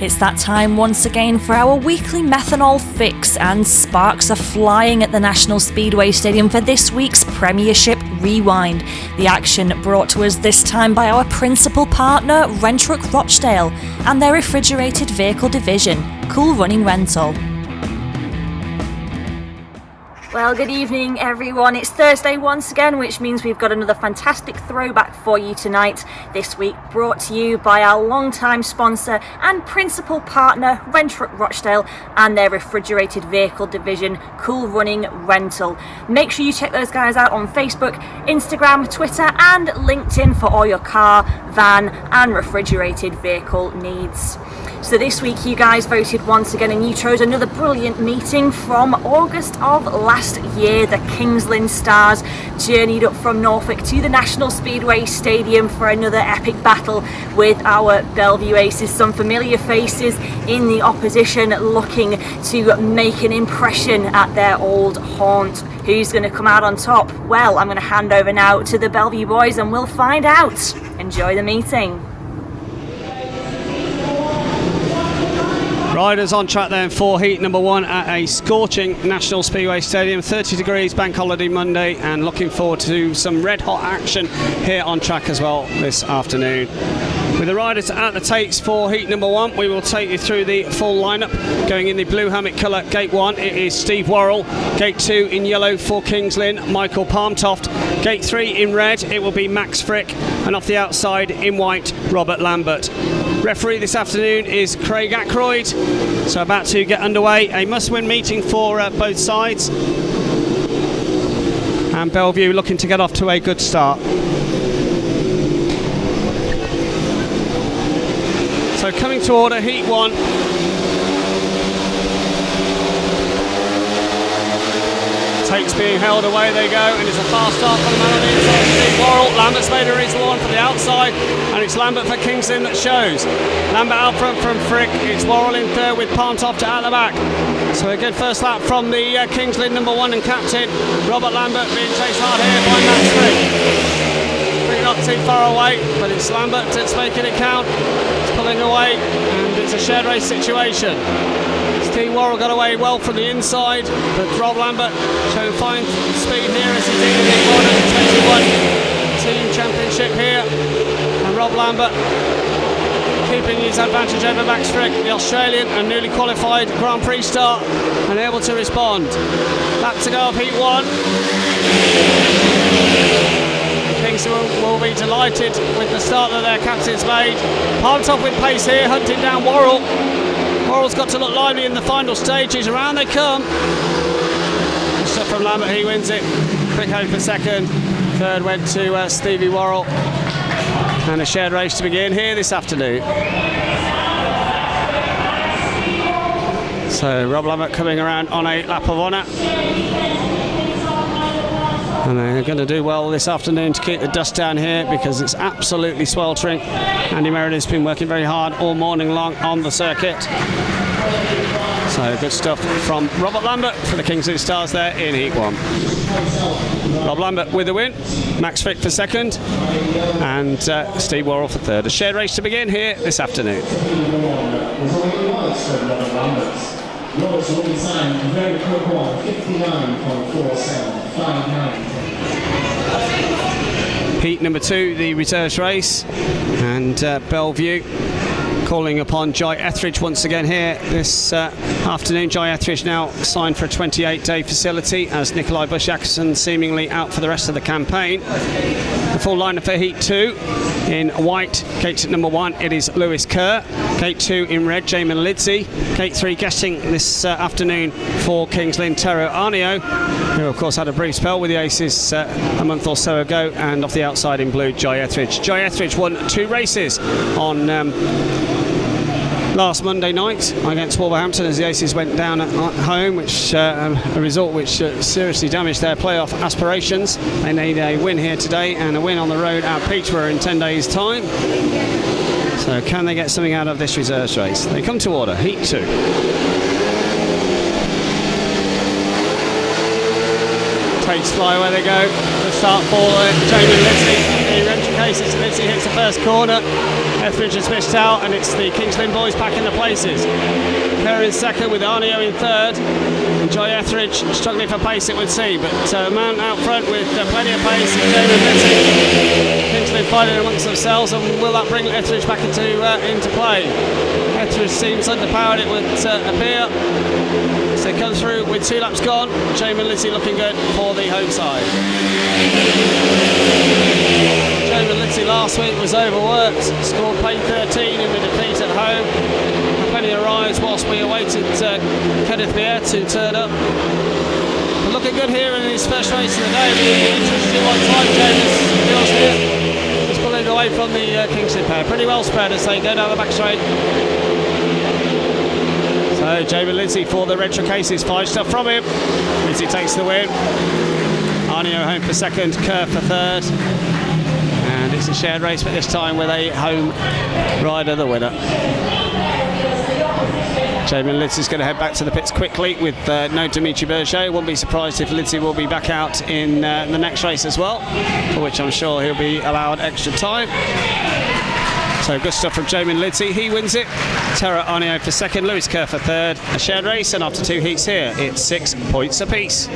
It's that time once again for our weekly methanol fix, and sparks are flying at the National Speedway Stadium for this week's Premiership Rewind. The action brought to us this time by our principal partner, Rentrook Rochdale, and their refrigerated vehicle division, Cool Running Rental. Well, good evening everyone. It's Thursday once again, which means we've got another fantastic throwback for you tonight. This week brought to you by our long-time sponsor and principal partner, Rentrook Rochdale, and their refrigerated vehicle division, Cool Running Rental. Make sure you check those guys out on Facebook, Instagram, Twitter and LinkedIn for all your car, van and refrigerated vehicle needs. So this week you guys voted once again, and you chose another brilliant meeting from August of last year. The Kings Lynn Stars journeyed up from Norfolk to the National Speedway Stadium for another epic battle with our Belle Vue Aces. Some familiar faces in the opposition looking to make an impression at their old haunt. Who's going to come out on top? Well, I'm going to hand over now to the Belle Vue boys and we'll find out. Enjoy the meeting. Riders on track then for heat number one at a scorching National Speedway Stadium. 30 degrees, bank holiday Monday, and looking forward to some red hot action here on track as well this afternoon. With the riders at the tates for heat number one, we will take you through the full lineup. Going in the blue helmet colour, gate one, it is Steve Worrell. Gate two in yellow for Kings Lynn, Michael Palmtoft. Gate three in red, it will be Max Frick. And off the outside in white, Robert Lambert. Referee this afternoon is Craig Ackroyd. So about to get underway, a must-win meeting for both sides. And Belle Vue looking to get off to a good start. So coming to order, heat one. Takes being held away, they go, and it's a fast start for the man on the inside, Steve Worrell. Lambert's made a reasonable one for the outside, and it's Lambert for Kings Lynn that shows. Lambert out front from Frick, it's Worrell in third with Palmtoft at the back. So a good first lap from the Kings Lynn number one and captain, Robert Lambert, being chased hard here by Max Frick. Frick not too far away, but it's Lambert that's making it count. It's pulling away, and it's a shared race situation. Steve Worrell got away well from the inside, but Rob Lambert showing fine speed here as he's in the corner. 21 team championship here, and Rob Lambert keeping his advantage over Max Frick, the Australian and newly qualified Grand Prix start, and able to respond. Lap to go of heat one. Kings will be delighted with the start that their captain's made. Palmtoft with pace here, hunting down Worrell. Worrell's got to look lively in the final stages. Around they come. Stuff from Lambert, he wins it. Quick home for second. Third went to Stevie Worrell. And a shared race to begin here this afternoon. So Rob Lambert coming around on a lap of honour. And they're going to do well this afternoon to keep the dust down here because it's absolutely sweltering. Andy Meredith's been working very hard all morning long on the circuit. So good stuff from Robert Lambert for the Kings Lynn Stars there in heat one. Rob Lambert with the win, Max Frick for second, and Steve Worrell for third. A shared race to begin here this afternoon. Robert's winning time, a very quick one, 59.47, 5.9. Heat number two, the reserves race, and Belle Vue calling upon Jai Etheridge once again here this afternoon. Jai Etheridge now signed for a 28-day facility as Nikolai Bush-Jakobsen seemingly out for the rest of the campaign. The full lineup for heat two. In white, gate number one, it is Lewis Kerr. Gate two in red, Jamin Lidsey. Gate three, guesting this afternoon for Kings Lynn, Tero Arnio, who of course had a brief spell with the Aces a month or so ago, and off the outside in blue, Jai Etheridge. Jai Etheridge won two races on last Monday night against Wolverhampton as the Aces went down at home, which a result which seriously damaged their playoff aspirations. They need a win here today and a win on the road at Peterborough in 10 days' time. So can they get something out of this reserves race? They come to order, heat two. Takes fly where they go. The start for Jamie Lidsey. In Rentrook Aces, Lidsey hits the first corner. Etheridge has missed out, and it's the Kings Lynn boys back in the places. Kerr in second with Arnio in third. And Joy Etheridge struggling for pace, it would seem, but man out front with plenty of pace. David Lindsay. Kings Lynn fighting amongst themselves, and will that bring Etheridge back into play? Etheridge seems underpowered, it would appear. So they come through with 2 laps gone. Jamin Lindsay looking good for the home side. Jamin Lindsay last week was overworked, scored P13 in the defeat at home. Had plenty of rides whilst we awaited Kenneth Beer to turn up. But looking good here in his first race of the day. Interesting one time, James feels here. Just pulling away from the Kingsley pair. Pretty well spread as they go down the back straight. So Jamin Lindsay for the retro cases, 5 stuff from him. Lindsay takes the win. Arnio home for second, Kerr for third. And it's a shared race, but this time with a home rider the winner. Jamin Lindsay's going to head back to the pits quickly with no Dimitri Berger. Won't be surprised if Lindsay will be back out in the next race as well, for which I'm sure he'll be allowed extra time. So good stuff from Jamin Lindsay. He wins it. Tara Arnio for second, Lewis Kerr for third. A shared race, and after 2 heats here, it's 6 points apiece.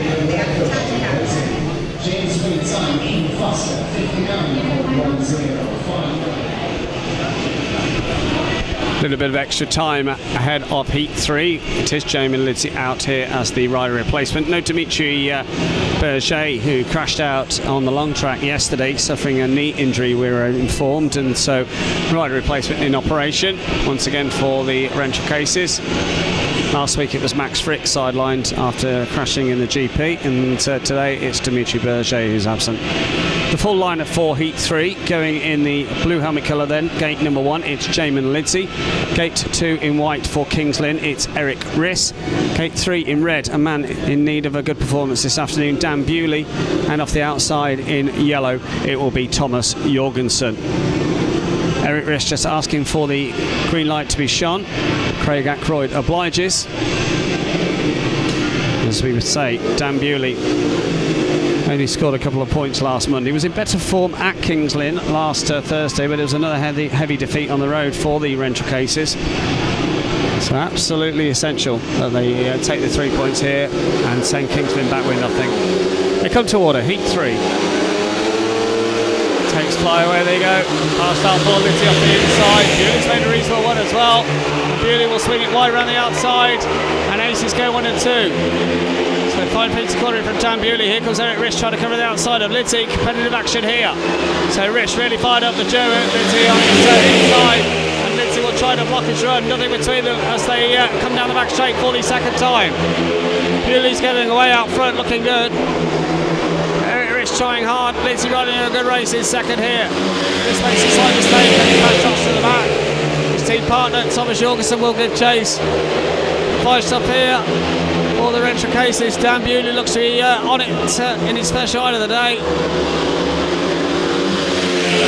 A little bit of extra time ahead of Heat 3. It is Jamin Lindsay out here as the rider replacement. No Dimitri Berger, who crashed out on the long track yesterday, suffering a knee injury, we were informed, and so rider replacement in operation once again for the rental cases. Last week it was Max Frick sidelined after crashing in the GP, and today it's Dimitri Berger who's absent. The full lineup for Heat 3, going in the blue helmet colour then. Gate number 1, it's Jamin Lindsay. Gate 2 in white for Kings Lynn, it's Eric Riss. Gate 3 in red, a man in need of a good performance this afternoon, Dan Bewley. And off the outside in yellow, it will be Thomas Jorgensen. Eric Riss just asking for the green light to be shone. Craig Ackroyd obliges. As we would say, Dan Bewley only scored a couple of points last Monday. He was in better form at Kings Lynn last Thursday, but it was another heavy defeat on the road for the rental cases. So absolutely essential that they take the 3 points here and send Kings Lynn back with nothing. They come to order, Heat 3. Takes fly away, there you go. Past out for Lindsay off the inside. Bewley's made a reasonable one as well. Bewley will swing it wide around the outside, and Aces go 1 and 2. So 5 feet to corner from Dan Bewley. Here comes Eric Risch trying to cover the outside of Lindsay. Competitive action here. So Risch really fired up the German. Lindsay on his inside, and Lindsay will try to block his run. Nothing between them as they come down the back straight for the second time. Bewley's getting away out front, looking good. Eric Risch trying hard. Lindsay riding a good race in second here. This makes a slight mistake and he drops to the back. His team partner Thomas Jorgensen will give chase. 5 stop here for the rental cases. Dan Bewley looks to be on it in his first ride of the day. The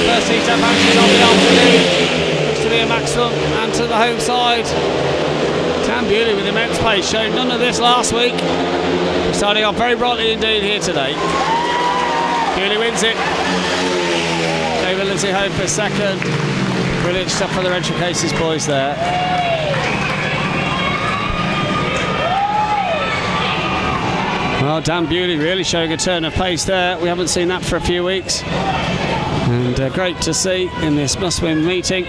first heat advantage on the afternoon looks to be a maximum, and to the home side. Dan Bewley with immense pace, showed none of this last week. Starting off very brightly indeed here today. Bewley wins it. David Lindsay home for second. Brilliant stuff for the rental cases boys there. Well, Dan Bewley really showing a turn of pace there. We haven't seen that for a few weeks. And great to see in this must-win meeting.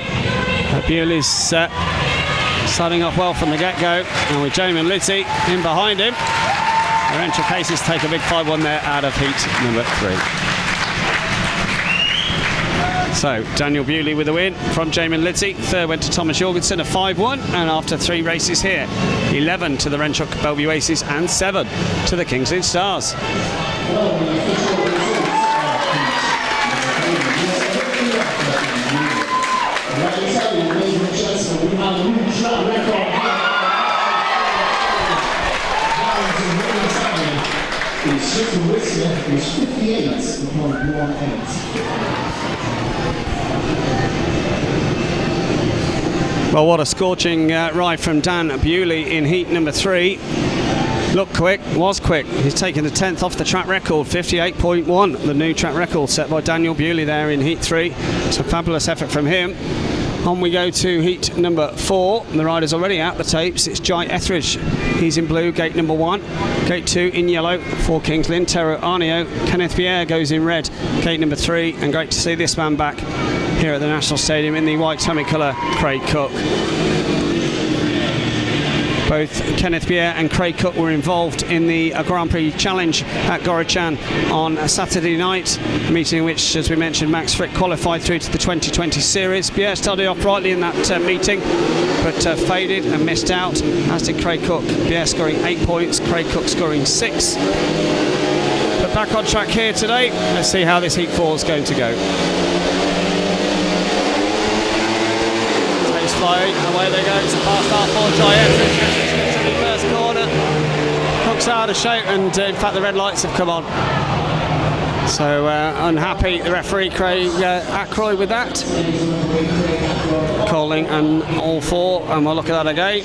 Bewley's starting off well from the get-go. And with Jamin Lindsay in behind him, the rental cases take a big 5-1 there out of heat number 3. So Daniel Bewley with the win from Jamin Lindsay. Third went to Thomas Jorgensen, a 5-1, and after 3 races here, 11 to the Renchock Belle Vue Aces and 7 to the Kings Lynn Stars. Well, what a scorching ride from Dan Bewley in heat number 3. Looked quick, was quick. He's taken the 10th off the track record, 58.1, the new track record set by Daniel Bewley there in heat 3. It's a fabulous effort from him. On we go to heat number 4. The rider's already out the tapes. It's Jai Etheridge. He's in blue, gate number 1. Gate 2 in yellow for Kings Lynn, Tero Arneo. Kenneth Pierre goes in red, gate number 3. And great to see this man back here at the National Stadium in the white tummy colour, Craig Cook. Both Kenneth Pierre and Craig Cook were involved in the Grand Prix Challenge at Gorichan on a Saturday night, meeting in which, as we mentioned, Max Frick qualified through to the 2020 series. Pierre started off brightly in that meeting, but faded and missed out, as did Craig Cook. Pierre scoring 8 points, Craig Cook scoring 6. But back on track here today. Let's see how this heat 4 is going to go. Away they go. It's a fast start for Jai Etheridge to the first corner. Cook's out of shape, and in fact the red lights have come on. So unhappy the referee Craig Ackroyd with that. Calling an all 4, and we'll look at that again.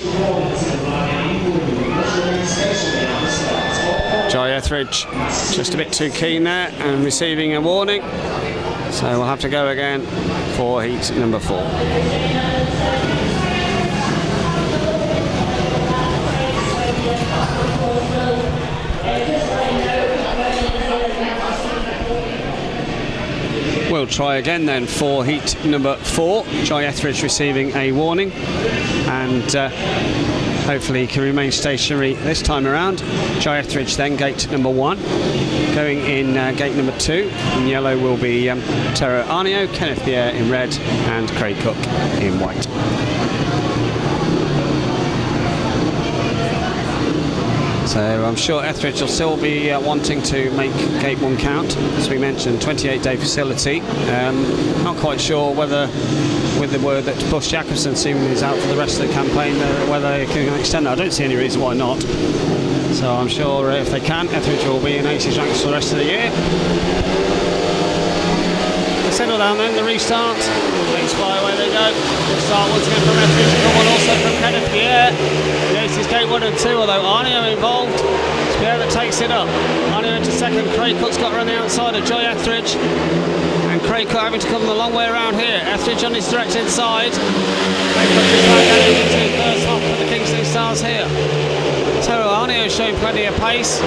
Jai Etheridge just a bit too keen there and receiving a warning. So we'll have to go again for heat number 4. We'll try again then for heat number 4. Jai Etheridge receiving a warning, and hopefully he can remain stationary this time around. Jai Etheridge then gate number 1. Going in gate number 2 in yellow will be Tero Arneo, Kenneth Pierre in red, and Craig Cook in white. So I'm sure Etheridge will still be wanting to make gate 1 count. As we mentioned, 28-day facility. Not quite sure whether, with the word that Bush Jacobson seemingly is out for the rest of the campaign, whether they can extend that. I don't see any reason why not. So I'm sure if they can, Etheridge will be in 80s ranks for the rest of the year. Settle down then, the restart. Next fly, away they go. Good start once again from Etheridge, good one also from Kenneth Pierre. The aces gate 1 and 2, although Arneo involved. It's Pierre that takes it up. Arneo into second, Craig Cook's got around the outside of Jai Etheridge. And Craig Cook having to come the long way around here. Etheridge on his direct inside. Craig Cook just like getting into the first half for the Kingsley Stars here. Tero Arneo showing plenty of pace.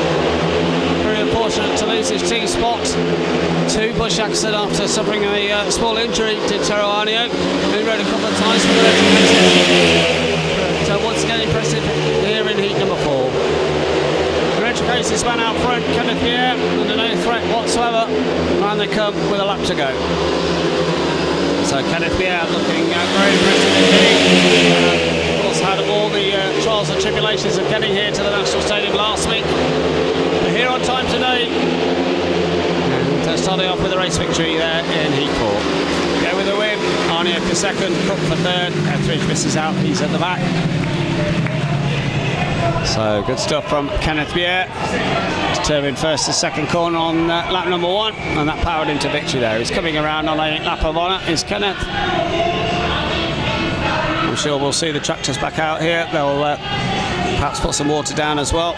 Very unfortunate to lose his team spot to Bush Jacobson after suffering a small injury to Tero Arneo. He rode a couple of times for the so once again impressive here in heat number 4. The red case is man out front, Kenneth Pierre, under no threat whatsoever, and they come with a lap to go. So Kenneth Pierre looking very impressive indeed. Of course had all the trials and tribulations of getting here to the National Stadium last week. But here on time today, and starting off with a race victory there in heat 4. Go with a win, Arneo for second, Cook for third, Etheridge misses out, he's at the back. So good stuff from Kenneth Pierre. Determined first to second corner on lap number 1, and that powered into victory there. He's coming around on a lap of honour, is Kenneth. I'm sure we'll see the tractors back out here. They'll perhaps put some water down as well.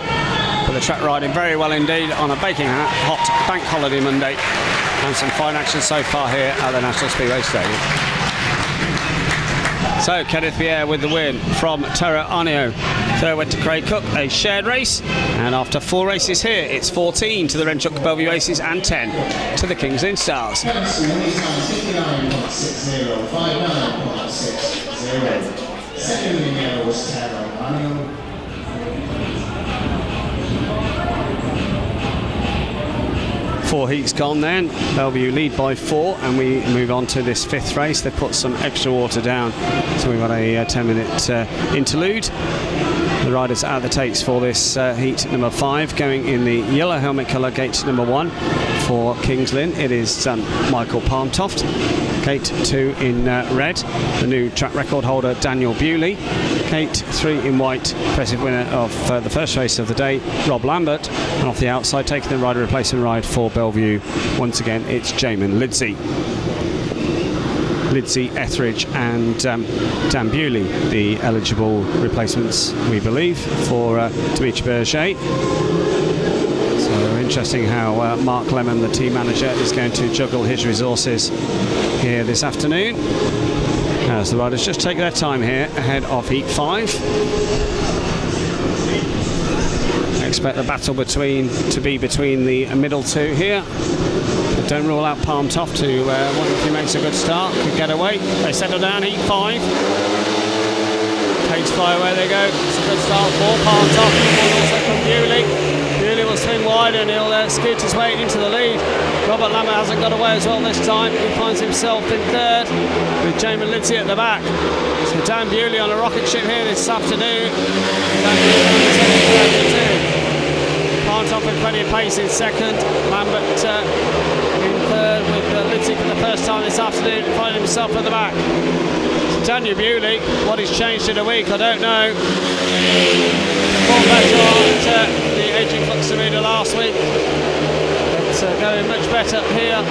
But the track riding very well indeed on a baking hot bank holiday Monday. And some fine action so far here at the National Speedway Stadium. So Kenneth Pierre with the win from Tero Arneo. Third went to Craig Cook, a shared race. And after 4 races here, it's 14 to the Renchuk Belle Vue Aces and 10 to the Kings Lynn Stars. Second in yellow was Tero Arneo. Four heats gone then. Belle Vue lead by 4, and we move on to this 5th race. They've put some extra water down, so we've got a 10-minute interlude. The riders at the takes for this heat number 5, going in the yellow helmet colour, gate number 1 for Kings Lynn. It is Michael Palmtoft. Gate 2 in red, the new track record holder Daniel Bewley. Gate 3 in white, impressive winner of the first race of the day, Rob Lambert. And off the outside, taking the rider replacement ride for Belle Vue, once again it's Jamin Lidsey. Lidsey, Etheridge and Dan Bewley, the eligible replacements, we believe, for Dimitri Berger. So interesting how Mark Lemon, the team manager, is going to juggle his resources here this afternoon. As the riders just take their time here ahead of Heat 5. Expect the battle to be between the middle two here. But don't rule out Palm Top to wonder if he makes a good start. Could get away. They settle down Heat 5. Takes fly away they go. It's a good start for Palm Top. One also from Bewley. Bewley will swing wide and he'll scoot his way into the lead. Robert Lambert hasn't got away as well this time. He finds himself in third with Jamin Lindsay at the back. So Dan Bewley on a rocket ship here this afternoon. Palm Top with plenty of pace in second. Lambert in third with Lindsay for the first time this afternoon, finding himself at the back. So Daniel Bewley, what has changed in a week, I don't know. Performed better at the Adrian Flux Arena last week. Going much better here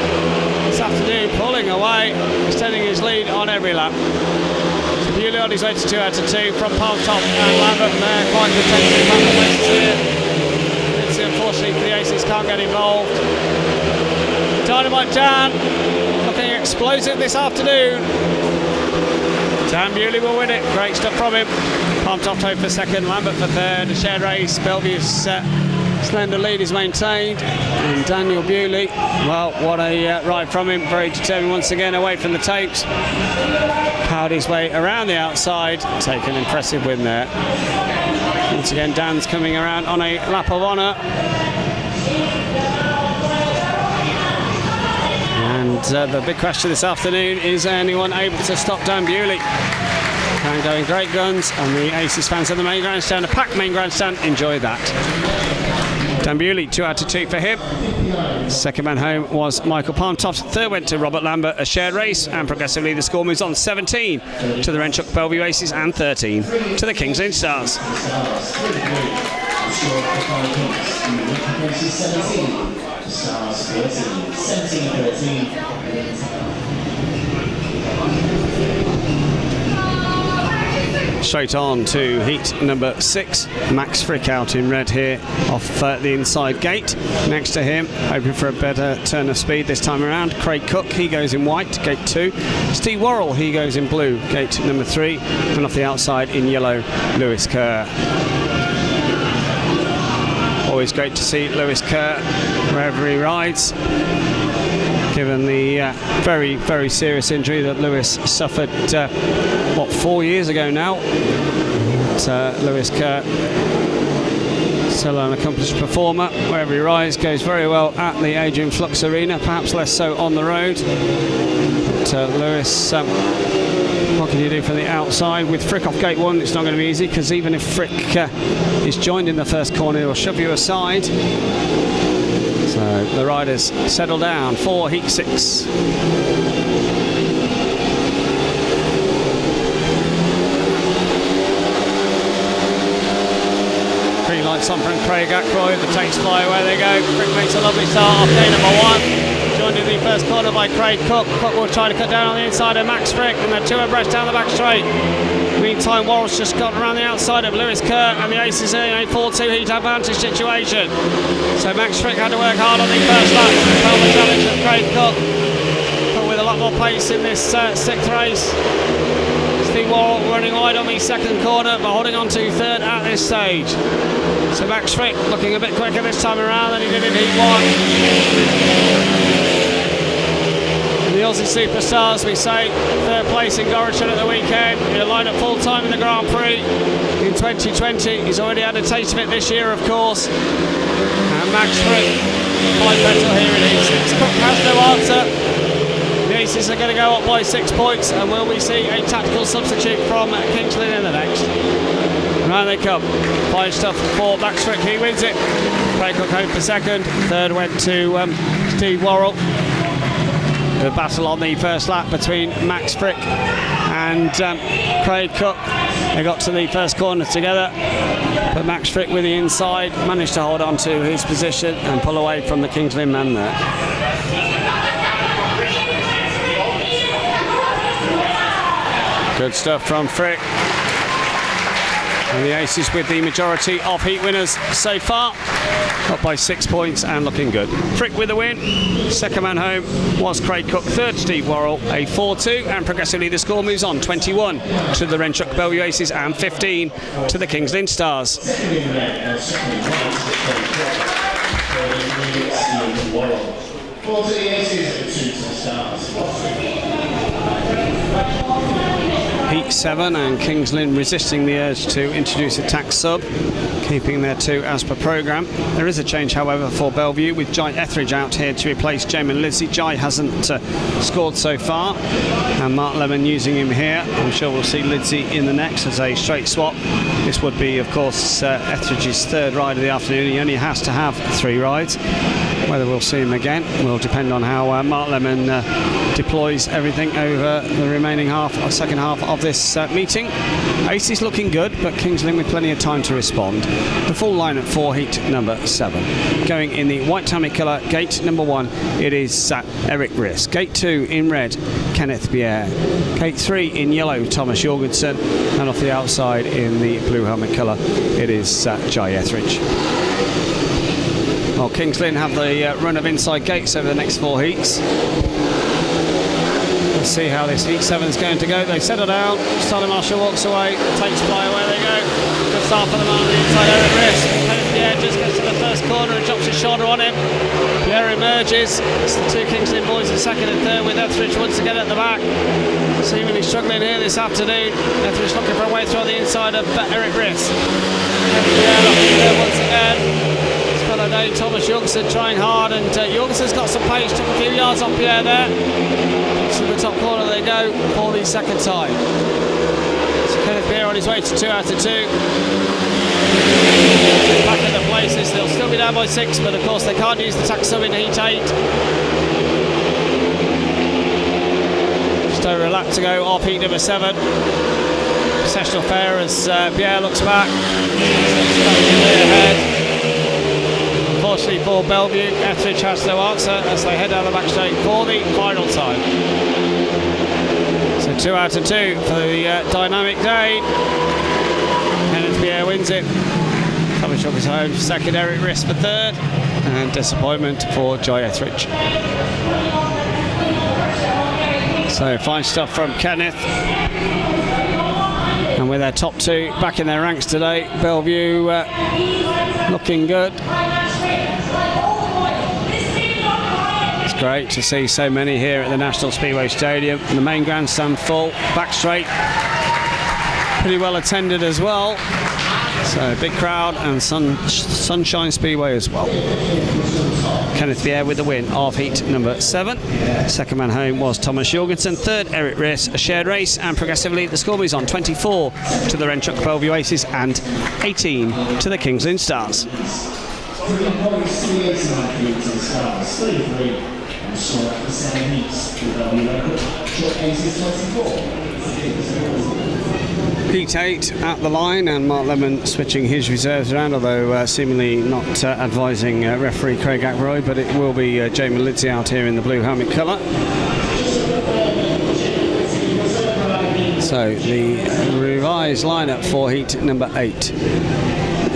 this afternoon, pulling away, extending his lead on every lap. So Bewley on his way to 2 out of 2 from Palm Top and Lambert, and they're quite contested places here. It's unfortunately for the Aces can't get involved. Dynamite Dan looking explosive this afternoon. Dan Bewley will win it, great stuff from him. Palm Top for second, Lambert for third, a shared race. Belle Vue's slender lead is maintained, and Daniel Bewley, well, what a ride from him, very determined once again away from the tapes. Powered his way around the outside, taken an impressive win there. Once again Dan's coming around on a lap of honour. And the big question this afternoon, is anyone able to stop Dan Bewley? Can go in great guns, and the Aces fans in the main grandstand, a packed main grandstand, enjoy that. Dan Bewley, 2 out of 2 for him. Second man home was Michael Palm Top. Third went to Robert Lambert, a shared race, and progressively the score moves on. 17 to the Renchock Belle Vue Aces and 13 to the Kings Lynn Stars. Straight on to heat number 6. Max Frick out in red here off the inside gate. Next to him, hoping for a better turn of speed this time around, Craig Cook, he goes in white, gate 2. Steve Worrell, he goes in blue, gate number 3. And off the outside in yellow, Lewis Kerr. Always great to see Lewis Kerr wherever he rides, given the very, very serious injury that Lewis suffered 4 years ago now. But, Lewis Kerr, still an accomplished performer. Wherever he rides, goes very well at the Adrian Flux Arena, perhaps less so on the road. But Lewis, what can you do from the outside? With Frick off gate 1, it's not going to be easy, because even if Frick is joined in the first corner, he'll shove you aside. So the riders settle down for heat 6. Green lights on from Craig Ackroyd, the takes fly away they go. Frick makes a lovely start off gate number 1. Joined in the first corner by Craig Cook. Cook will try to cut down on the inside of Max Frick, and they're 2 abreast down the back straight. Meantime, Worrell's just got around the outside of Lewis Kerr, and the Aces in a 4-2 heat advantage situation. So Max Frick had to work hard on the first lap to repel the challenge of Craig Cook, but with a lot more pace in this 6th race. Steve Worrell running wide on the second corner, but holding on to third at this stage. So Max Frick looking a bit quicker this time around than he did in heat 1. The Aussie Superstars, we say, 3rd place in Gorinchem at the weekend. He'll line up full time in the Grand Prix in 2020. He's already had a taste of it this year, of course. And Max Frick, quite better here in heat 6. Cook has no answer. The Aces are going to go up by 6 points, and will we see a tactical substitute from Kings Lynn in the next? And round they come. Fine stuff for Max Frick, he wins it. Craig Cook home for second. Third went to Steve Worrell. The battle on the first lap between Max Frick and Craig Cook. They got to the first corner together, but Max Frick with the inside managed to hold on to his position and pull away from the Kings Lynn man there. Good stuff from Frick. And the Aces with the majority of heat winners so far, up by 6 points and looking good. Frick with the win. Second man home was Craig Cook. Third, Steve Worrell, a 4-2. And progressively the score moves on. 21 to the Renchuck Belle Vue Aces and 15 to the Kings Lynn Stars. Heat 7 and Kings Lynn resisting the urge to introduce a tax sub, keeping their 2 as per programme. There is a change, however, for Belle Vue with Jai Etheridge out here to replace Jamin Lizzie. Jai hasn't scored so far, and Mark Lemon using him here. I'm sure we'll see Lizzie in the next as a straight swap. This would be, of course, Etheridge's third ride of the afternoon. He only has to have 3 rides. Whether we'll see him again will depend on how Mark Lemon deploys everything over the remaining second half of this meeting. Aces looking good, but Kings Lynn with plenty of time to respond. The full lineup for heat number 7. Going in the white tammy colour, gate number 1, it is Eric Riss. Gate 2 in red, Kenneth Bier. Gate 3 in yellow, Thomas Jorgensen. And off the outside in the blue helmet colour, it is Jai Etheridge. Well, Kings Lynn have the run of inside gates over the next 4 heats. Let's see how this heat 7 is going to go. They settle down. Stanley Marshall walks away. Takes fly away. They go. Good start for the man on the inside. Eric Riss. Pierre just gets to the first corner and drops his shoulder on him. Pierre emerges. It's the 2 Kings Lynn boys in second and third, with Etheridge once again at the back. Seemingly struggling here this afternoon. Etheridge looking for a way through on the inside of Eric Riss. Pierre looking there once again. Day, Thomas Jorgensen trying hard, and Jorgensen's got some pace, took a few yards off Pierre there. To the top corner they go for the second time. So Kenneth Pierre on his way to 2 out of 2. Back in the places, they'll still be down by 6, but of course they can't use the tax sub in heat 8. Just over a lap to go off heat number 7. Processional fair as Pierre looks back. Ahead. Unfortunately for Belle Vue, Etheridge has no answer as they head down the back straight for the final time. So 2 out of 2 for the dynamic day. Kenneth Pierre wins it. Thomas Jorgensen is home for second, Eric Riss for third, and disappointment for Jai Etheridge. So fine stuff from Kenneth. And with their top 2 back in their ranks today, Belle Vue looking good. Great to see so many here at the National Speedway Stadium. The main grandstand full, back straight, pretty well attended as well. So big crowd, and Sunshine Speedway as well. Kenneth Pierre with the win of heat number 7. Second man home was Thomas Jorgensen. Third, Eric Riss. A shared race, and progressively the score moves on. 24 to the Renchuck Belle Vue Aces and 18 to the Kings Lynn Stars. Heat 8 at the line, and Mark Lemon switching his reserves around, although seemingly not advising referee Craig Ackroyd, but it will be Jamin Lizzie out here in the blue helmet colour. So the revised lineup for heat number 8.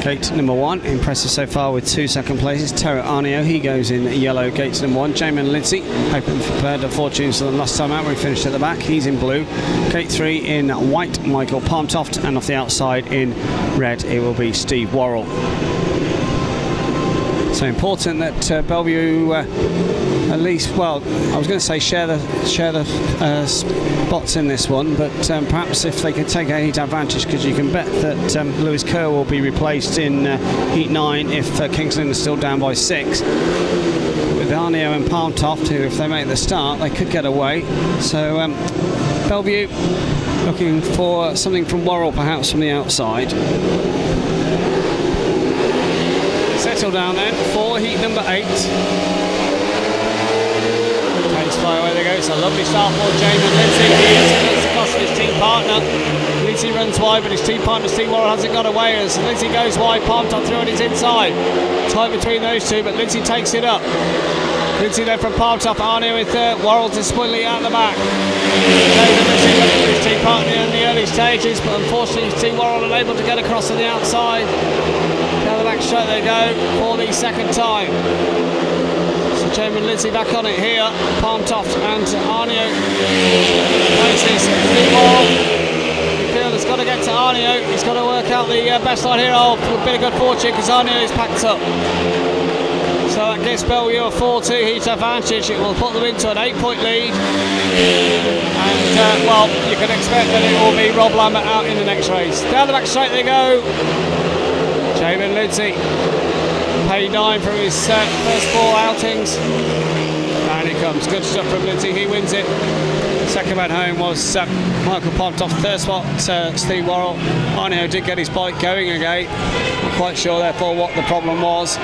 Gate number 1, impressive so far with 2 second places. Terra Arneo, he goes in yellow. Gate number 1, Jamin Lizzie, hoping for better fortunes than last time out when he finished at the back. He's in blue. Gate 3 in white, Michael Palmtoft, and off the outside in red, it will be Steve Worrell. So important that Belle Vue at least, well, I was going to say share the spots in this one, but perhaps if they could take a heat advantage, because you can bet that Lewis Kerr will be replaced in heat 9 if Kings Lynn is still down by 6. With Arneo and Palmtoft, who if they make the start, they could get away. So Belle Vue looking for something from Worrell, perhaps from the outside. Settle down then for heat number 8. Takes fly away they go. It's a lovely start for Jamin Lizzie. He is across his team partner. Lizzie runs wide, but his team partner Steve Worrell hasn't got away as Lizzie goes wide. Palmtoft through on his inside. Tight between those two, but Lizzie takes it up. Lindsay then from Palm Top, Arnie in third, Worrell disappointingly out the back. David Ritchie looking for his team partner in the early stages, but unfortunately his team Worrell unable to get across to the outside. Down the back straight they go for the second time. So Jamie and Lindsay back on it here. Palm Top and Arnio. Places Steve Worrell. Has got to get to Arnio. He's got to work out the best line here. Oh, a bit of good fortune because Arnio is packed up. So that gives Belle Vue a 4-2 heat advantage. It will put them into an 8-point lead. And, well, you can expect that it will be Rob Lambert out in the next race. Down the back straight they go. Jamie and Lindsay. Paid 9 from his first 4 outings. And he comes. Good stuff from Lindsay. He wins it. Second man home was Michael Pontoff. Third spot, Steve Worrell. Arnio did get his bike going again. Not quite sure, therefore, what the problem was.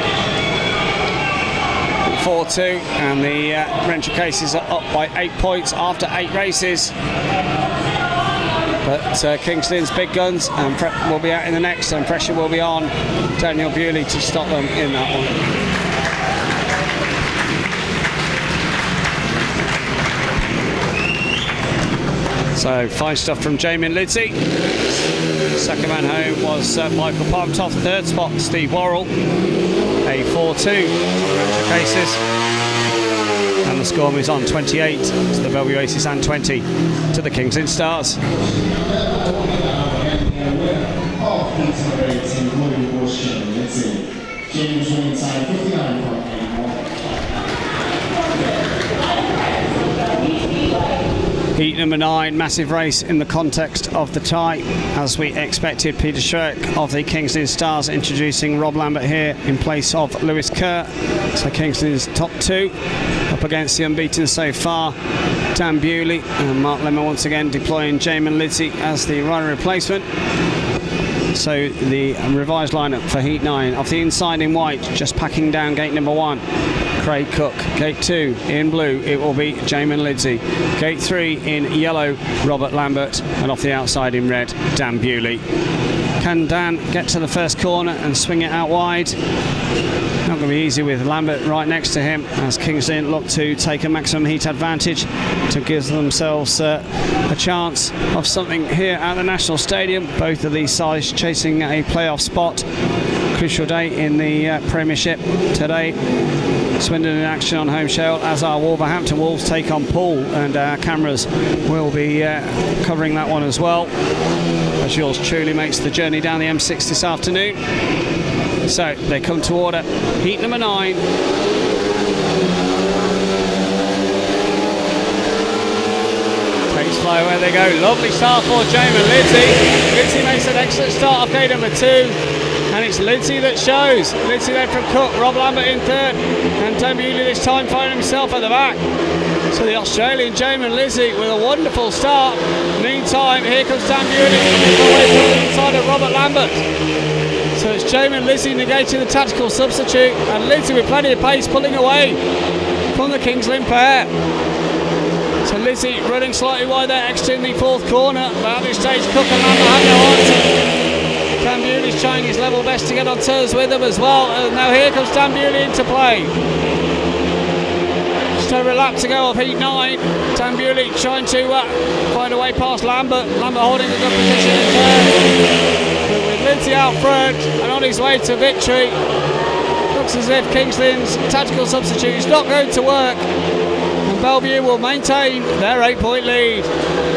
4-2, and the Rental cases are up by 8 points after 8 races. But Kings Lynn's big guns and will be out in the next, and pressure will be on Daniel Bewley to stop them in that one. So fine stuff from Jamie and Lindsay. Second man home was Michael Palmtoft. Third spot Steve Worrell. A 4-2 on cases. And the score moves on 28 to the Belle Vue Aces and 20 to the Kings Lynn Stars. Heat number 9, massive race in the context of the tie. As we expected, Peter Schreck of the Kings Lynn Stars introducing Rob Lambert here in place of Lewis Kerr. So Kings Lynn's top 2 up against the unbeaten so far, Dan Bewley, and Mark Lemon once again deploying Jamin Lidzi as the rider replacement. So the revised lineup for Heat 9, off the inside in white, just packing down gate number 1, Craig Cook. Gate 2 in blue, it will be Jamin Lidzi. Gate 3 in yellow, Robert Lambert, and off the outside in red, Dan Bewley. Can Dan get to the first corner and swing it out wide? Not going to be easy with Lambert right next to him as Kings Lynn look to take a maximum heat advantage to give themselves a chance of something here at the National Stadium. Both of these sides chasing a playoff spot. Crucial day in the Premiership today. Swindon in action on home shell, as our Wolverhampton Wolves take on Poole, and our cameras will be covering that one as well, as yours truly makes the journey down the M6 this afternoon. So they come to order. Heat number 9. Takes fly where they go. Lovely start for Jamin Lidzi. Lidzi makes an excellent start off gate number 2. And it's Lidzi that shows. Lidzi then from Cook, Rob Lambert in third, and Dan Bewley this time finding himself at the back. So the Australian Jamin Lidzi with a wonderful start. Meantime, here comes Dan Bewley away from the inside of Robert Lambert. So it's Jamin Lidzi negating the tactical substitute, and Lidzi with plenty of pace pulling away from the Kings Lynn pair. So Lidzi running slightly wide there, exiting the fourth corner. But at this stage, Cook and Lambert have no answer. Dan Bewley's trying his level best to get on terms with them as well. And now here comes Dan Bewley into play. Just over a lap to go of Heat 9. Dan Bewley trying to find a way past Lambert. Lambert holding a good position in third. But with Lidzi out front and on his way to victory, looks as if Kings Lynn's tactical substitute is not going to work. And Belle Vue will maintain their 8-point lead.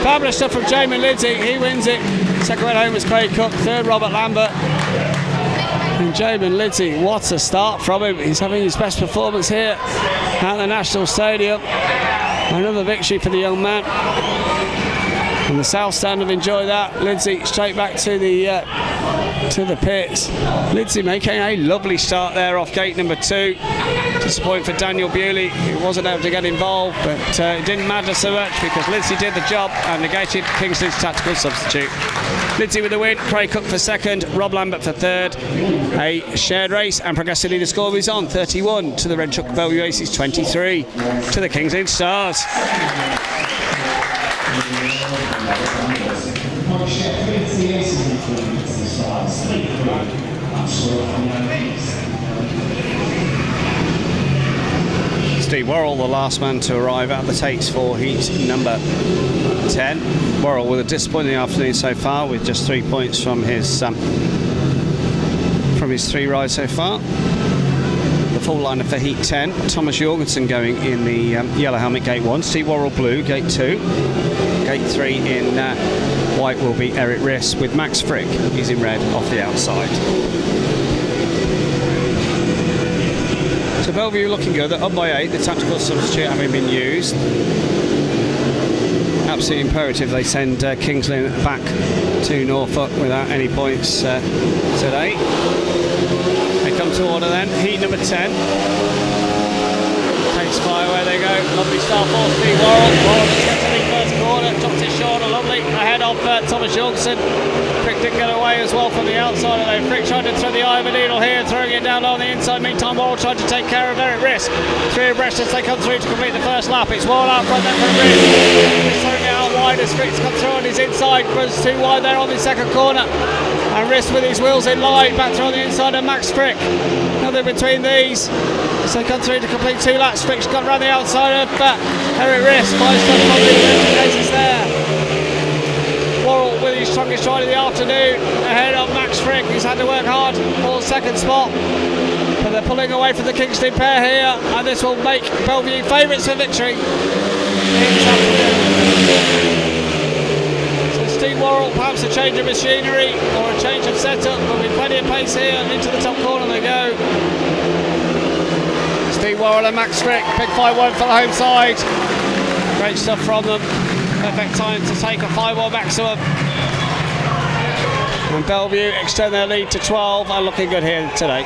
Fabulous stuff from Jamin Lidzi. He wins it. Second one home was Craig Cook, third Robert Lambert. And Jamin Lidzi, what a start from him. He's having his best performance here at the National Stadium. Another victory for the young man. And the South Stand have enjoyed that. Lidzi straight back to the pits. Lidzi making a lovely start there off gate number 2. Disappointing for Daniel Bewley, who wasn't able to get involved, but it didn't matter so much because Lidzi did the job and negated Kings Lynn's tactical substitute. Lidzi with the win, Craig Cook for second, Rob Lambert for third. A shared race, and progressively the score moves on. 31 to the Red Chuck Belle Vue Aces, 23 to the Kings Lynn Stars. Steve Worrell, the last man to arrive at the takes for heat number 10. Worrell with a disappointing afternoon so far, with just 3 points from his 3 rides so far. The full lineup for heat 10: Thomas Jorgensen going in the yellow helmet, gate 1. Steve Worrell blue, gate 2. Gate 3 in white will be Eric Riss, with Max Frick, he's in red, off the outside. So Belle Vue looking good. They're up by 8. The tactical substitute having been used. Absolutely imperative they send Kings Lynn back to Norfolk without any points today. They come to order then. Heat number 10. Takes fire where they go. Lovely start for Steve Worrell. Worrell just gets in the first corner. Drops his shoulder. Lovely. Ahead of Thomas Jorgensen. Frick didn't get away as well from the outside, although Frick tried to thread the eye of a needle here, throwing it down on the inside. Meantime, Worrell tried to take care of Eric Riss. 3 abreast as they come through to complete the first lap. It's Worrell out front then for Riss. He's throwing it out wide as Frick's come through on his inside. Was too wide there on the second corner. And Riss with his wheels in line, back through on the inside of Max Frick. Nothing between these. So they come through to complete 2 laps. Frick's got around the outside of Eric Riss. Buys some from the cases there. Worrell with his strongest ride of the afternoon, ahead of Max Frick, who's had to work hard for the second spot. But they're pulling away from the Kingston pair here, and this will make Belle Vue favourites for victory. So Steve Worrell, perhaps a change of machinery or a change of setup, but with plenty of pace here. Into the top corner they go. Steve Worrell and Max Frick, big 5-1 for the home side. Great stuff from them. Perfect time to take a 5-1 maximum. And Belle Vue extend their lead to 12 and looking good here today.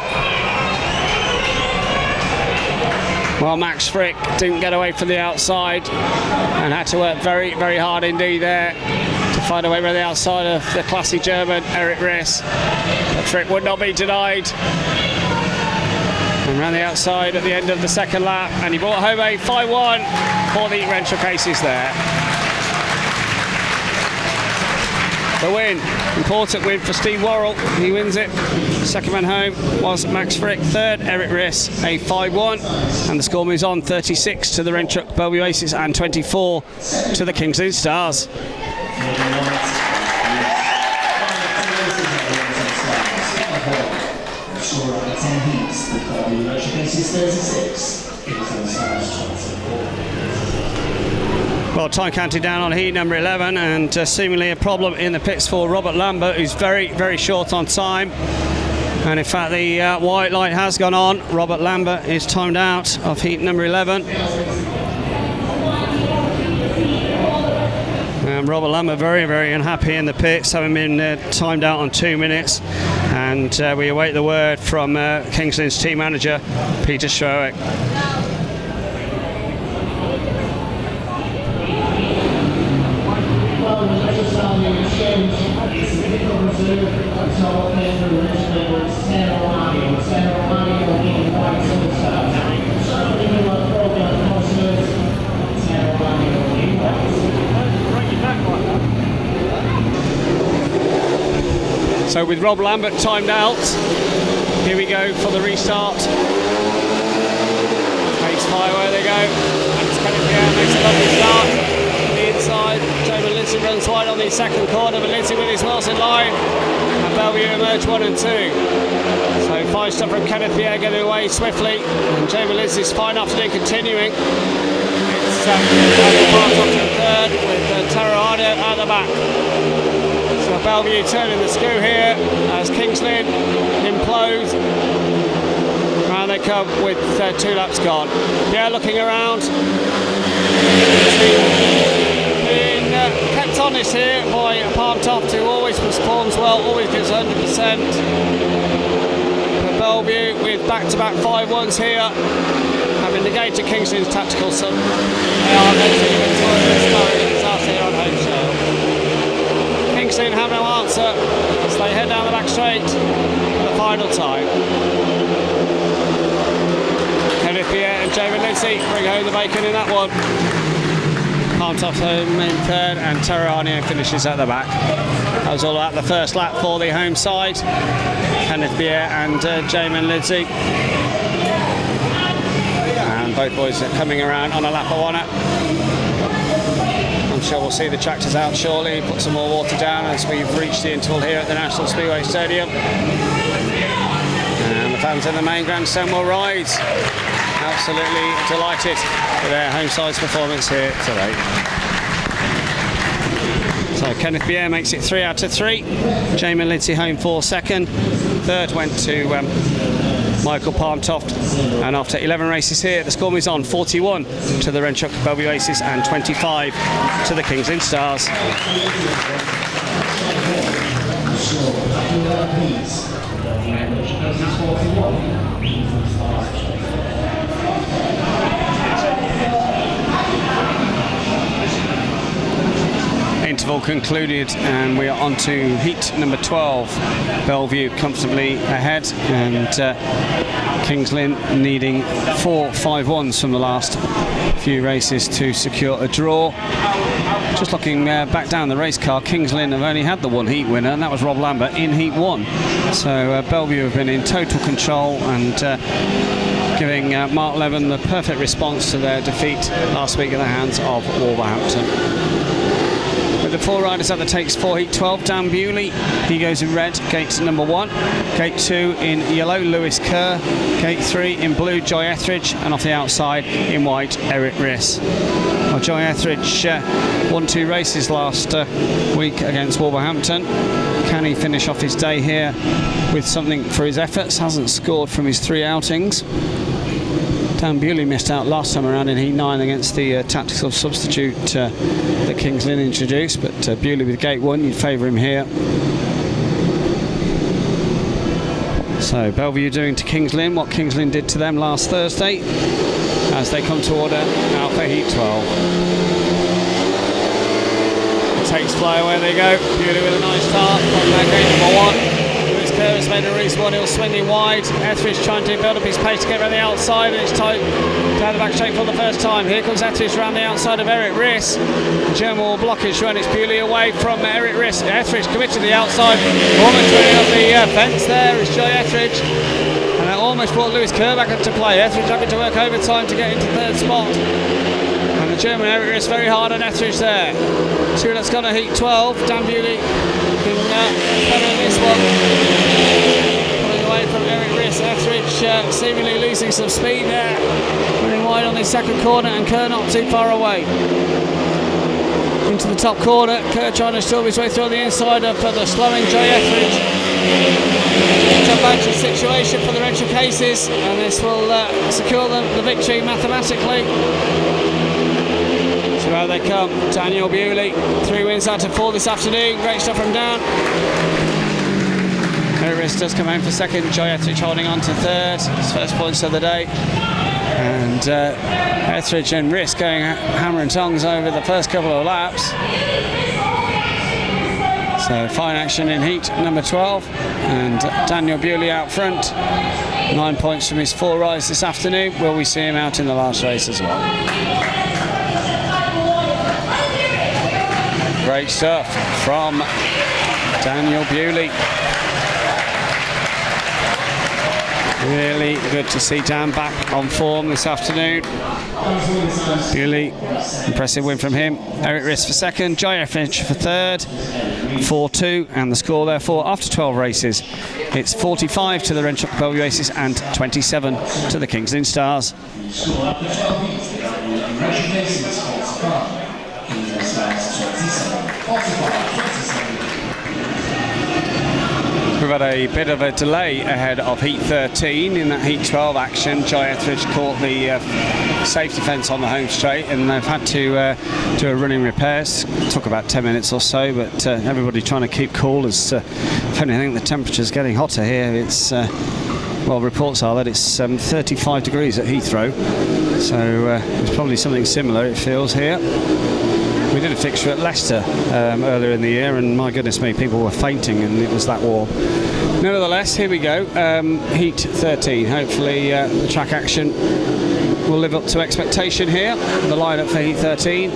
Well, Max Frick didn't get away from the outside and had to work very, very hard indeed there to find a way around the outside of the classy German Eric Riss. But Frick would not be denied. And ran the outside at the end of the second lap, and he brought home a 5-1 for the Renshaw cases there. The win, important win for Steve Worrell. He wins it. Second man home was Max Frick. Third, Eric Riss, a 5-1. And the score moves on 36 to the Renchuk Belle Vue Aces and 24 to the Kings Lynn Stars. Well, time counting down on heat number 11, and seemingly a problem in the pits for Robert Lambert, who's very, very short on time. And in fact, the white light has gone on. Robert Lambert is timed out of heat number 11. And Robert Lambert very, very unhappy in the pits, having been timed out on 2 minutes. And we await the word from Kings Lynn's team manager, Peter Schroeck. So with Rob Lambert timed out, here we go for the restart. Takes fire where they go, and it's coming down, makes a lovely start. On the inside, Jamie Lindsay runs wide on the second corner, but Lindsay with his wheels in line, and Belle Vue emerge 1 and 2. So 5 stuff from Kenneth Pierre getting away swiftly, and Jamie Lindsay's fine afternoon continuing. It's part up to the third with Terrahada at the back. So Belle Vue turning the screw here as Kings Lynn implodes. And they come with 2 laps gone. Yeah, looking around. Being kept honest here by Palm Top, who always performs well, always gives 100%. But Belle Vue with back-to-back 5-1s here, having negated Kings Lynn's tactical sub. They are going to be victorious here on home show. Kings Lynn have no answer as they head down the back straight for the final time. Kenneth Pierre and Jamie Lindsay bring home the bacon in that one. Palm Top home in third, and Terrahada finishes at the back. That was all at the first lap for the home side. Kenneth Pierre and Jamie Lindsay. And both boys are coming around on a lap of honour. I'm sure we'll see the tractors out shortly, put some more water down as we've reached the interval here at the National Speedway Stadium. And the fans in the main grandstand will ride. Absolutely delighted with their home side's performance here today. So Kenneth Bier makes it 3 out of 3. Jamie Lindsay home for second. Third went to Michael Palmtoft. And after 11 races here, the score moves on 41 to the Renchock Belle Vue Aces and 25 to the Kings Lynn Stars. Interval concluded and we are on to heat number 12. Belle Vue comfortably ahead and Kings Lynn needing 4 5-1s from the last few races to secure a draw. Just looking back down the race car, Kings Lynn have only had the one heat winner, and that was Rob Lambert in heat 1. So Belle Vue have been in total control and giving Mark Levin the perfect response to their defeat last week at the hands of Wolverhampton. With the 4 riders at the takes for heat 12, Dan Bewley, he goes in red, gate number 1. Gate 2 in yellow, Lewis Kerr. Gate 3 in blue, Joy Etheridge. And off the outside in white, Eric Riss. Well, Joy Etheridge won 2 races last week against Wolverhampton. Can he finish off his day here with something for his efforts? Hasn't scored from his 3 outings. Dan Bewley missed out last time around in heat 9 against the tactical substitute that Kings Lynn introduced, but Bewley with gate 1, you'd favour him here. So Belle Vue doing to Kings Lynn what Kings Lynn did to them last Thursday as they come to order now for heat 12. The takes fly away they go. Bewley with a nice start on that gate number 1. Kerr has made a race 1-0 swinging wide. Etheridge trying to build up his pace to get around the outside, and it's tight down the back straight for the first time. Here comes Etheridge around the outside of Eric Riss. German blockage when it's Bewley away from Eric Riss. Etheridge committed to the outside, almost running up the fence there is Joy Etheridge. And that almost brought Lewis Kerr back into play. Etheridge having to work overtime to get into 3rd spot. And the German Eric Riss very hard on Etheridge there. So that's gone to heat 12. Dan Bewley better in this one. Pulling away from Eric Riss. Etheridge seemingly losing some speed there. Running wide on his second corner and Kerr not too far away. Into the top corner. Kerr trying to shove his way through the inside of the slowing Joy Etheridge. It's a badge situation for the Renchock Aces, and this will secure them the victory mathematically. So how they come, Daniel Bewley, 3 wins out of 4 this afternoon, great stuff from Dan. Eric Riss does come home for second, Joy Etheridge holding on to third, his first points of the day. And Etheridge and Riss going hammer and tongs over the first couple of laps. So fine action in heat number 12, and Daniel Bewley out front, 9 points from his 4 rides this afternoon. Will we see him out in the last race as well? Great stuff from Daniel Bewley. Really good to see Dan back on form this afternoon. Bewley, impressive win from him. Eric Riss for second, Joy Etheridge for third, 4-2, and the score therefore after 12 races, it's 45 to the Renchock Belle Vue Aces and 27 to the Kings Lynn Stars. We've had a bit of a delay ahead of heat 13 in that heat 12 action. Joy Etheridge caught the safety fence on the home straight, and they've had to do a running repairs. Took about 10 minutes or so, but everybody trying to keep cool as if anything the temperature's getting hotter here. It's well, reports are that it's 35 degrees at Heathrow, so it's probably something similar it feels here. We did a fixture at Leicester earlier in the year, and my goodness me, people were fainting, and it was that warm. Nevertheless, here we go, heat 13. Hopefully the track action will live up to expectation here. The lineup for Heat 13.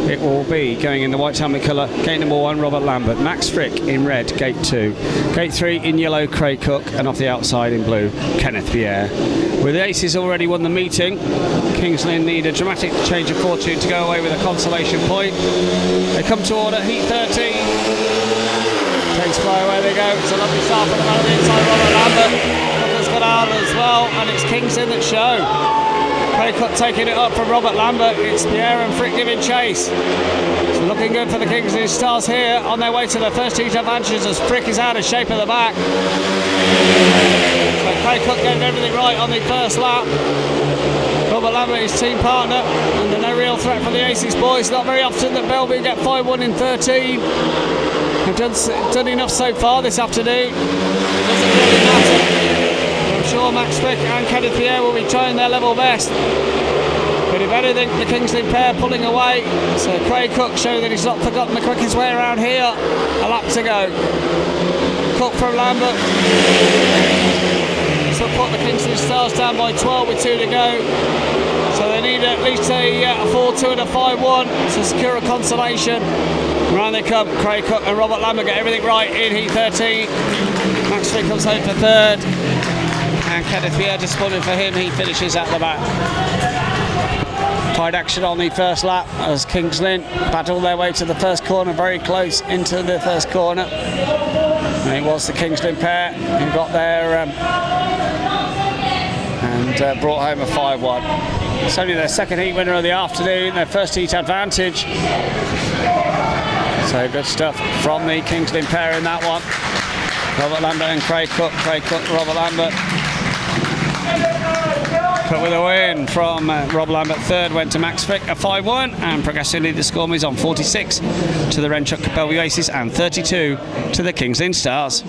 It will be going in the white helmet colour, gate number 1, Robert Lambert. Max Frick in red, gate 2. Gate 3 in yellow, Craig Cook. And off the outside in blue, Kenneth Pierre. With the aces already won the meeting, Kings Lynn need a dramatic change of fortune to go away with a consolation point. They come to order, Heat 13. Takes fly away they go. It's a lovely start for the man on the inside, Robert Lambert. Cooker's got out as well, and it's Kings Lynn that show. Craig Cook taking it up from Robert Lambert. It's Pierre and Frick giving chase. So looking good for the Kings Lynn Stars here on their way to their first heat advantages as Frick is out of shape at the back. So Craig Cook getting everything right on the first lap. Robert Lambert, his team partner, under no real threat from the Aces boys. Not very often that Belle Vue get 5-1 in 13. They've done enough so far this afternoon. It doesn't really matter. I'm sure Max Frick and Kenneth Pierre will be trying their level best. But if anything, the Kings Lynn pair pulling away. So Craig Cook showing that he's not forgotten the quickest way around here. A lap to go. Cook from Lambert. So put the Kings Lynn Stars down by 12 with 2 to go. So they need at least a 4-2 and a 5-1 to secure a consolation. Round they come, Craig Cook and Robert Lambert get everything right in Heat 13. Max Frick comes home for 3rd. And Kenneth Pierre, disappointed for him, he finishes at the back. Tied action on the first lap as Kings Lynn battle their way to the first corner, very close into the first corner. And it was the Kings Lynn pair who got there and brought home a 5-1. It's only their second heat winner of the afternoon, their first heat advantage. So good stuff from the Kings Lynn pair in that one. Robert Lambert and Craig Cook, Robert Lambert. Cook with a win from Rob Lambert. 3rd went to Max Frick, a 5-1, and progressively the score moves on. 46 to the Renchuk Belle Vue Aces and 32 to the Kings Lynn Stars.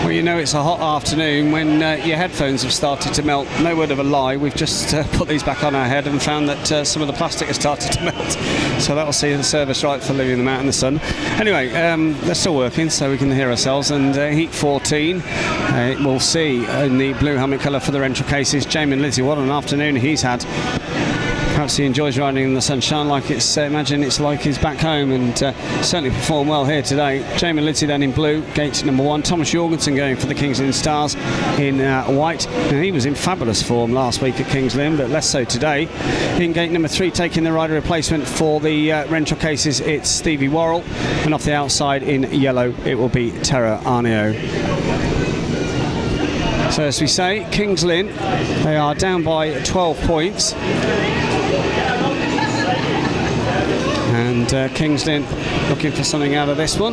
Well, you know it's a hot afternoon when your headphones have started to melt. No word of a lie, we've just put these back on our head and found that some of the plastic has started to melt. So that'll see the service right for leaving them out in the sun. Anyway, they're still working so we can hear ourselves. And Heat 14, we'll see in the blue helmet colour for the rental cases. Jamin Lizzie, what an afternoon he's had. Perhaps he enjoys riding in the sunshine like it's, imagine it's like he's back home, and certainly performed well here today. Jamie Liddy then in blue, gate number 1. Thomas Jorgensen going for the Kings Lynn Stars in white. Now, he was in fabulous form last week at Kings Lynn, but less so today. In gate number 3, taking the rider replacement for the rental cases, it's Stevie Worrell, and off the outside in yellow, it will be Terra Arneo. So as we say, Kings Lynn, they are down by 12 points. And Kings Lynn looking for something out of this one.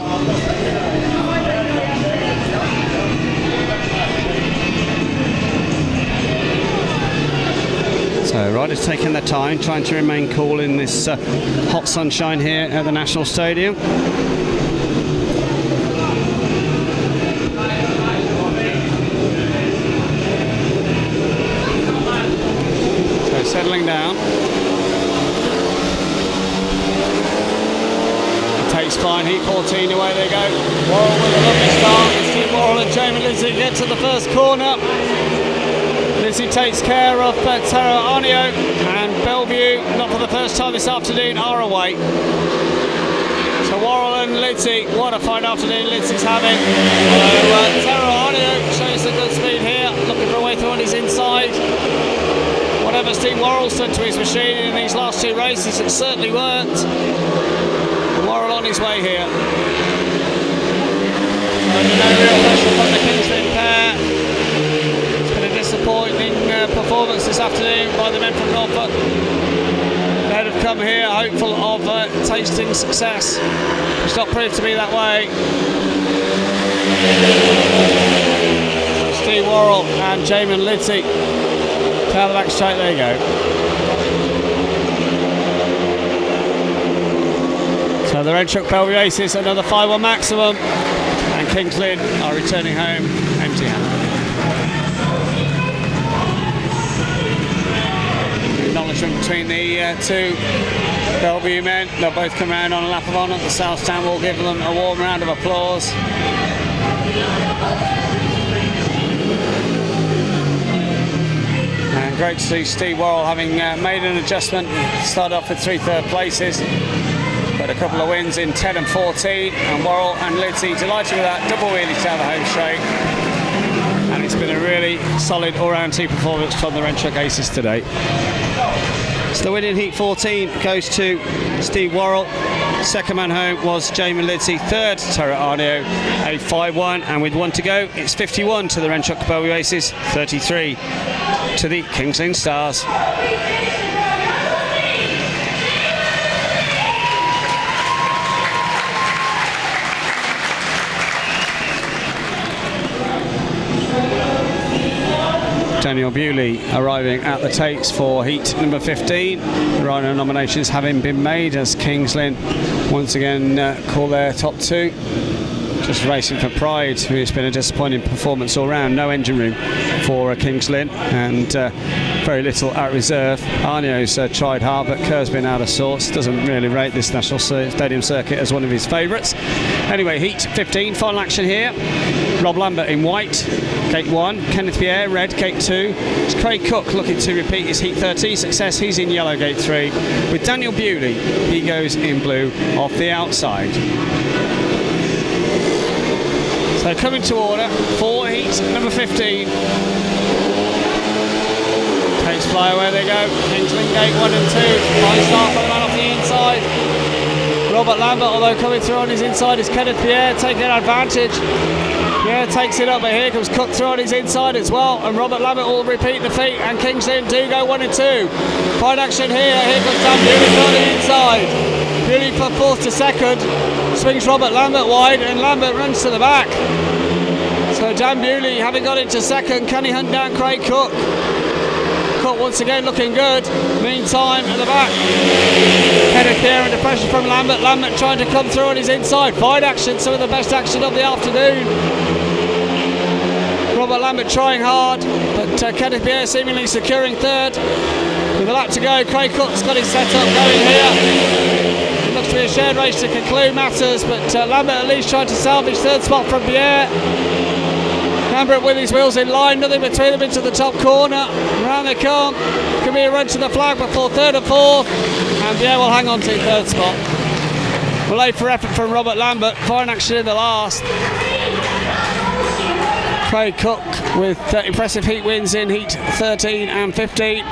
So riders taking their time, trying to remain cool in this hot sunshine here at the National Stadium. So settling down. Takes fine, Heat 14, away they go. Worrell with a lovely start. Steve Worrell and Jamie Lizzie get to the first corner. Lizzie takes care of Terra Arneo, and Belle Vue, not for the first time this afternoon, are away. So Worrell and Lizzie, what a fine afternoon Lizzie's having. Terra Arneo shows the good speed here, looking for a way through on his inside. Whatever Steve Worrell's done to his machine in these last 2 races, it certainly worked. Worrell on his way here. Under no real pressure from the Kings Lynn pair. It's been a disappointing performance this afternoon by the men from Norfolk. They'd have come here hopeful of tasting success. It's not proved to be that way. Steve Worrell and Jamin Liddy down the back straight, there you go. So the Renchuk Belle Vue Aces, another 5-1 maximum, and Kings Lynn are returning home empty-handed. Acknowledgement between the two Belle Vue men, they'll both come around on a lap of honour. The South Stand will give them a warm round of applause. And great to see Steve Worrell having made an adjustment. Started off with 3 third places, but a couple of wins in 10 and 14. And Worrell and Lindsay delighted with that double wheelie to have the home straight. And it's been a really solid all-round team performance from the Rentruck Aces today. So the win in Heat 14 goes to Steve Worrell. Second man home was Jamie Lindsay. Third, Tara Arneo, a 5-1. And with 1 to go, it's 51 to the Rentruck Belle Vue Aces, 33 to the Kings Lynn Stars. Daniel Bewley arriving at the takes for heat number 15. The Rhino nominations having been made as Kings Lynn once again call their top 2. Just racing for Pride, who's been a disappointing performance all round. No engine room for Kings Lynn and very little at reserve. Arneo's tried hard, but Kerr's been out of sorts. Doesn't really rate this National Stadium circuit as one of his favourites. Anyway, Heat 15, final action here. Rob Lambert in white, gate 1. Kenneth Pierre, red, gate 2. It's Craig Cook looking to repeat his Heat 13 success. He's in yellow, gate 3. With Daniel Bewley, he goes in blue off the outside. So coming to order for heat number 15. Takes fly away they go. Kings Lynn gate 1 and 2. High start for the man off the inside. Robert Lambert, although coming through on his inside, is Kenneth Pierre taking advantage. Yeah, takes it up, but here comes Cook through on his inside as well, and Robert Lambert will repeat the feat, and Kings Lynn do go 1 and 2. Fine action here. Here comes Dan Bewley on the inside. Bewley for 4th to 2nd. Swings Robert Lambert wide, and Lambert runs to the back. So Dan Bewley having got into 2nd, can he hunt down Craig Cook? Cook once again looking good. Meantime at the back, Kenneth Pierre under pressure from Lambert. Lambert trying to come through on his inside. Fine action, some of the best action of the afternoon. Robert Lambert trying hard, but Kenneth Pierre seemingly securing 3rd. With a lap to go, Craig Cook's got his setup going here. It looks to be a shared race to conclude matters, but Lambert at least trying to salvage 3rd spot from Pierre. Lambert with his wheels in line, nothing between them into the top corner. Around they come. Could be a run to the flag before 3rd and 4th. And Pierre will hang on to 3rd spot. Belay for effort from Robert Lambert. Fine action in the last. Craig Cook with impressive heat wins in heat 13 and 15.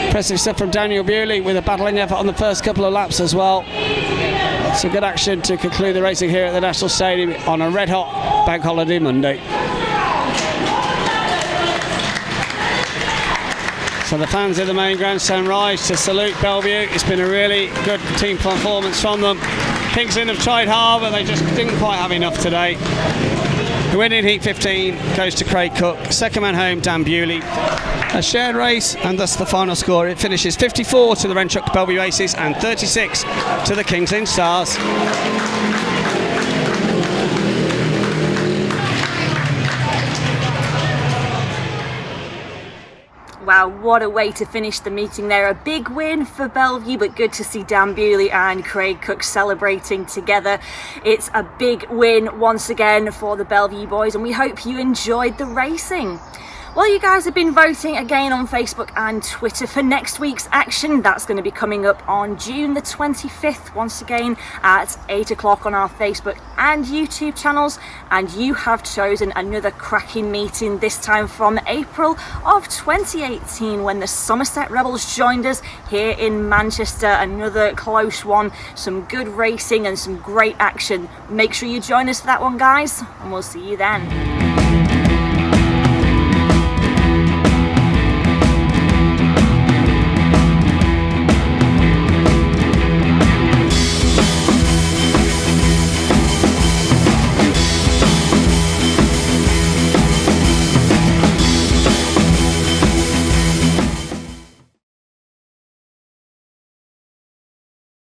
Impressive stuff from Daniel Bewley with a battling effort on the first couple of laps as well. Some good action to conclude the racing here at the National Stadium on a red hot bank holiday Monday. So the fans in the main grandstand rise to salute Belle Vue. It's been a really good team performance from them. Kings Lynn have tried hard, but they just didn't quite have enough today. The win in Heat 15 goes to Craig Cook. Second man home, Dan Bewley. A shared race, and thus the final score. It finishes 54 to the Rentruck Belle Vue Aces and 36 to the Kings Lynn Stars. Wow, what a way to finish the meeting there. A big win for Belle Vue, but good to see Dan Bewley and Craig Cook celebrating together. It's a big win once again for the Belle Vue boys, and we hope you enjoyed the racing. Well, you guys have been voting again on Facebook and Twitter for next week's action. That's going to be coming up on June the 25th, once again at 8 o'clock on our Facebook and YouTube channels. And you have chosen another cracking meeting, this time from April of 2018, when the Somerset Rebels joined us here in Manchester. Another close one, some good racing and some great action. Make sure you join us for that one, guys, and we'll see you then.